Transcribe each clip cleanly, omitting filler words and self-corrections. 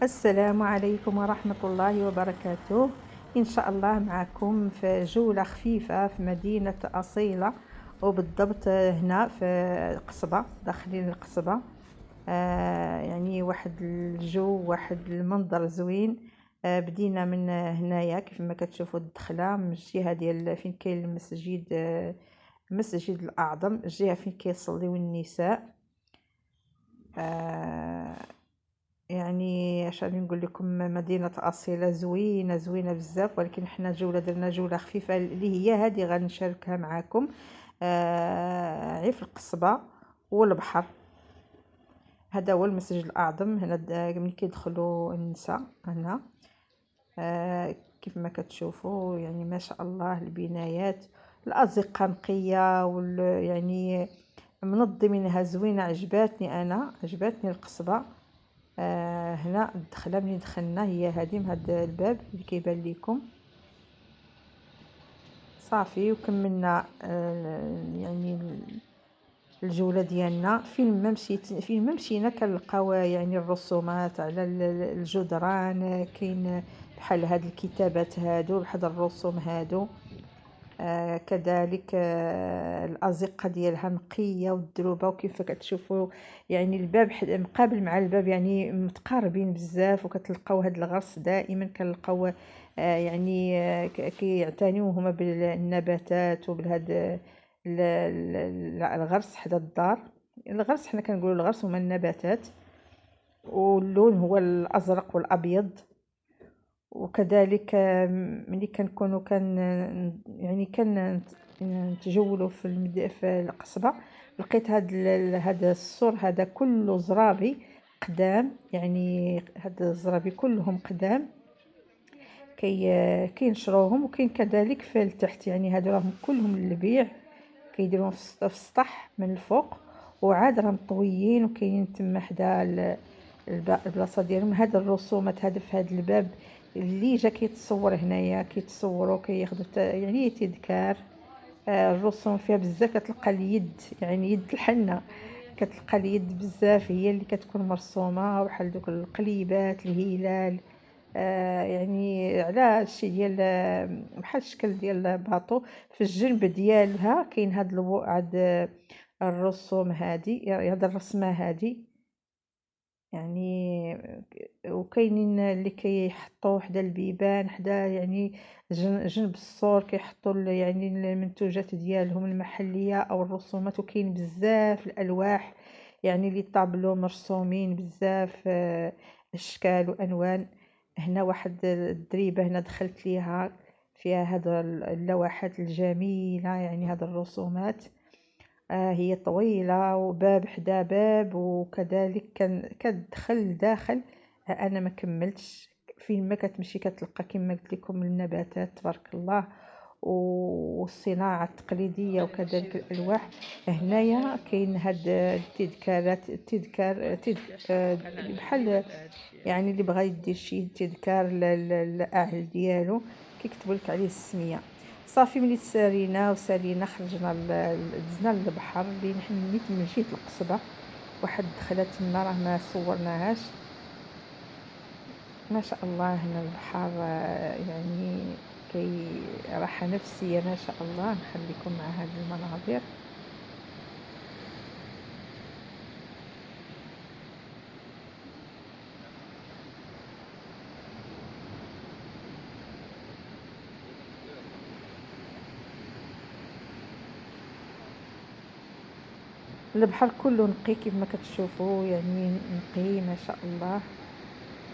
السلام عليكم ورحمة الله وبركاته. إن شاء الله معكم في جولة خفيفة في مدينة أصيلة، وبالضبط هنا في قصبة، داخلين القصبة. يعني واحد الجو، واحد المنظر زوين. بدينا من هنايا كيف ما كتشوفوا الدخلة من الجهة ديال فين كاين المسجد، المسجد الأعظم، الجهة فين كيصليو النساء. آه، يعني اش غادي نقول لكم، مدينة أصيلة زوينة زوينة بزاف، ولكن حنا درنا جولة خفيفة اللي هي هذه غنشاركها معكم. غير في القصبة والبحر. هذا هو المسجد الأعظم هنا، ملي كيدخلوا النساء هنا. كيف ما كتشوفوا يعني ما شاء الله البنايات، الأزقة نقية يعني منظمينها زوينة. عجباتني القصبة. هنا الدخله ملي دخلنا هي هذه، من هذا الباب اللي كيبان لكم. صافي وكملنا يعني الجوله ديالنا. فين ما مشينا كنلقاو يعني الرسومات على الجدران، كاين بحال هاد الكتابات هادو، بحال الرسوم هادو. كذلك الأزقة ديالها نقية والدروبة، وكيف كتشوفوا يعني الباب مقابل مع الباب، يعني متقاربين بزاف. وكتلقاو هاد الغرس دائما كنلقاو يعني كيعتنيو هما بالنباتات وبهاد الغرس حدا الدار. الغرس حنا كنقولوا الغرس هما النباتات، واللون هو الأزرق والأبيض. وكذلك ملي كنكونوا يعني نتجولوا في القصبة، لقيت هاد السور هذا كله زرابي قدام. يعني هاد الزرابي كلهم قدام كينشروهم، وكاين كذلك في التحت. يعني هادو راهم كلهم للبيع، كيديروهم في السطح من الفوق، وعاد راهم طويين وكاينين تما حدا البلاصه ديالهم. هاد الرسومات هذا في هذا الباب اللي جا كيتصور هنايا، كيتصوروا كياخذوا يعني تذكار. الرسوم فيها بزاف، كتلقى اليد، يعني يد الحنه، كتلقى اليد بزاف هي اللي كتكون مرسومه، بحال دوك القليبات، الهلال. يعني على هادشي ديال بحال الشكل ديال باطو. في الجنب ديالها كاين هاد الرسوم هادي، هاد الرسمه هادي. يعني وكاينين اللي كيحطوا حدا البيبان، حدا يعني جنب السور كيحطوا يعني المنتوجات ديالهم المحليه او الرسومات. وكاين بزاف الالواح، يعني لي طابلو مرسومين بزاف، اشكال وانوان. هنا واحد الدريبه هنا دخلت ليها، فيها هاد اللوحات الجميله، يعني هاد الرسومات. هي طويلة وباب حدا باب، وكذلك كتدخل داخل. انا ما كملتش. فين ما كتمشي كتلقى كما قلت لكم النباتات تبارك الله، والصناعة التقليدية، وكذلك الألواح. هنايا كاين هاد التذكارات، بحال يعني اللي بغى يدير شي تذكار للأهل ديالو كيكتبوا لك عليه السمية. صافي ملي سالينا خرجنا دزنا للبحر. اللي نيت مشيت للقصبة، واحد دخلة تما راه ما صورناهاش. ما شاء الله هنا البحر، يعني راحة نفسية ما شاء الله. نخليكم مع هذه المناظر. البحر كله نقي كيف ما كتشوفوا، يعني نقي ما شاء الله.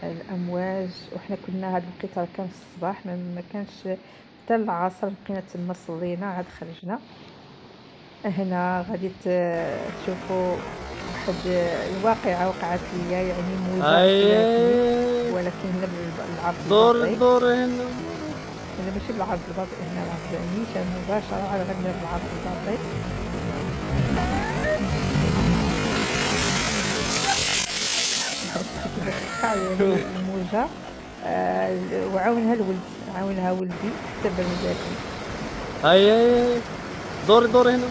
الامواج. وحنا كنا هاد الوقيته راه كان في الصباح، ما كانش حتى العصر. بقينا تما صلينا عاد خرجنا. هنا غادي تشوفوا واحد الواقعه وقعت ليا، يعني موجه اكلاتني، اي ولكن هنا بالعرض دور البطيء. دور هنا. هنا ماشي بالعرض البطيء، هنا راه نيشان مباشره على غير بالعرض البطيء. كيفاش وقع يعني الموجه. وعاونها ولدي حتى برداتني. اي دور هنا.